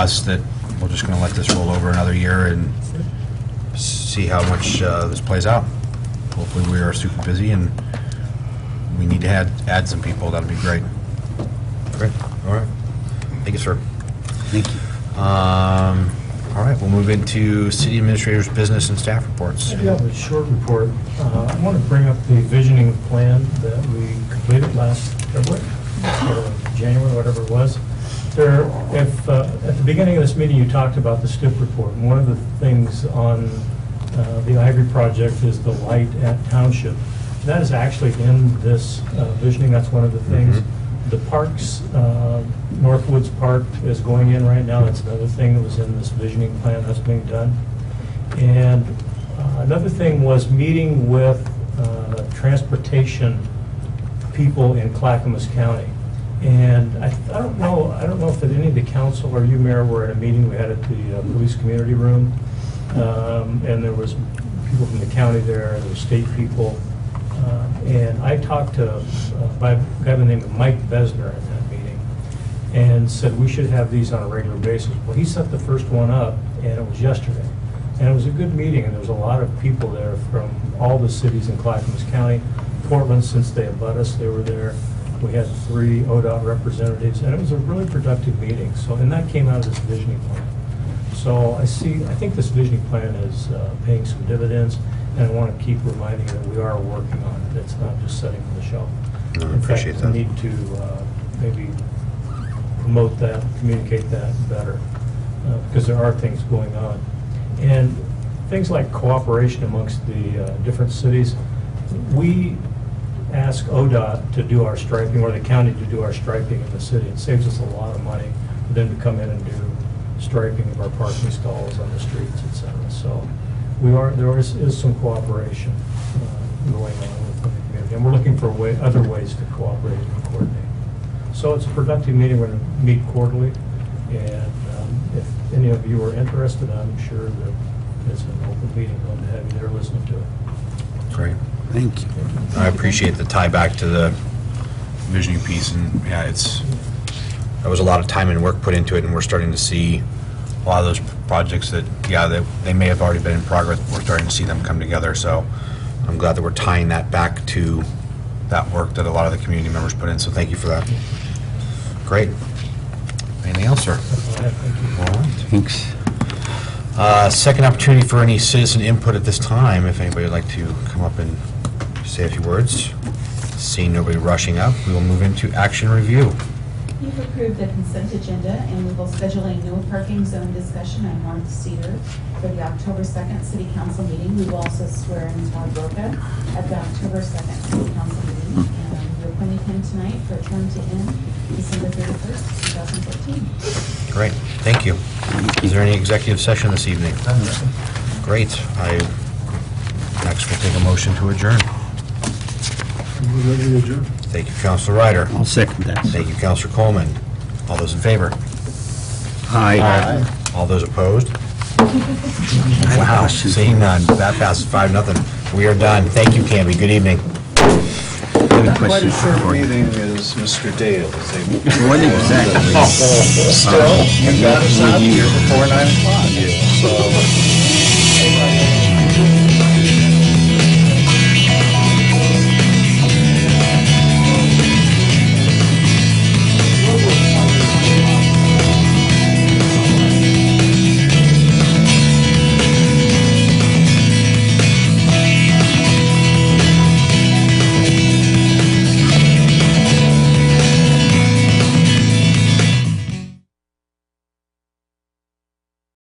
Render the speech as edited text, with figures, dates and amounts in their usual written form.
us that we're just going to let this roll over another year and see how much this plays out. Hopefully we are super busy and we need to add some people. That'll be great. Great. All right. Thank you, sir. Thank you. All right, we'll move into city administrator's business and staff reports. I do have a short report. I want to bring up the visioning plan that we completed last February, or January, whatever it was. If at the beginning of this meeting you talked about the STIP report, and one of the things on the Ivory project is the light at Township. That is actually in this visioning. That's one of the things. The parks, Northwoods Park is going in right now. That's another thing that was in this visioning plan that's being done. And another thing was meeting with transportation people in Clackamas County. And I don't know if that any of the council or you, Mayor, were at a meeting we had at the police community room. And there was people from the county there were state people. And I talked to a guy by the name of Mike Besner at that meeting and said we should have these on a regular basis. Well, he set the first one up, and it was yesterday. And it was a good meeting, and there was a lot of people there from all the cities in Clackamas County. Portland, since they abut us, they were there. We had 3 ODOT representatives, and it was a really productive meeting. So, and that came out of this visioning plan. So I think this visioning plan is paying some dividends. And I want to keep reminding you that we are working on it. It's not just sitting on the shelf. No, I appreciate that. We need to maybe promote that, communicate that better, because there are things going on. And things like cooperation amongst the different cities. We ask ODOT to do our striping, or the county to do our striping in the city. It saves us a lot of money for them to come in and do striping of our parking stalls on the streets, et cetera. So there is some cooperation going on with the community, and we're looking for other ways to cooperate and coordinate. So it's a productive meeting. We're going to meet quarterly, and if any of you are interested, I'm sure that it's an open meeting. I'd love to have you there listening to it. Great. Thank you. I appreciate the tie back to the visioning piece, and yeah, there was a lot of time and work put into it, and we're starting to see a lot of those projects that, yeah, they may have already been in progress, but we're starting to see them come together. So I'm glad that we're tying that back to that work that a lot of the community members put in. So thank you for that. Great. Anything else, sir? All right. Thanks. Second opportunity for any citizen input at this time. If anybody would like to come up and say a few words. Seeing nobody rushing up, we will move into action review. You've approved the consent agenda, and we will schedule a no parking zone discussion on North Cedar for the October 2nd City Council meeting. We will also swear in Todd Roca at the October 2nd City Council meeting, and we're appointing him tonight for a term to end December 31st, 2014. Great, thank you. Is there any executive session this evening? Great. Next we'll take a motion to adjourn. Thank you, Councilor Ryder. I'll second that. Thank you, Councilor Coleman. All those in favor? Aye. All those opposed? Wow, seeing none, that passes 5-0. We are done. Thank you, Camby. Good evening. Good Quite a question short for you. meeting as Mr. Dale is able to. What exactly? Still, you got us out here before 9 o'clock. So.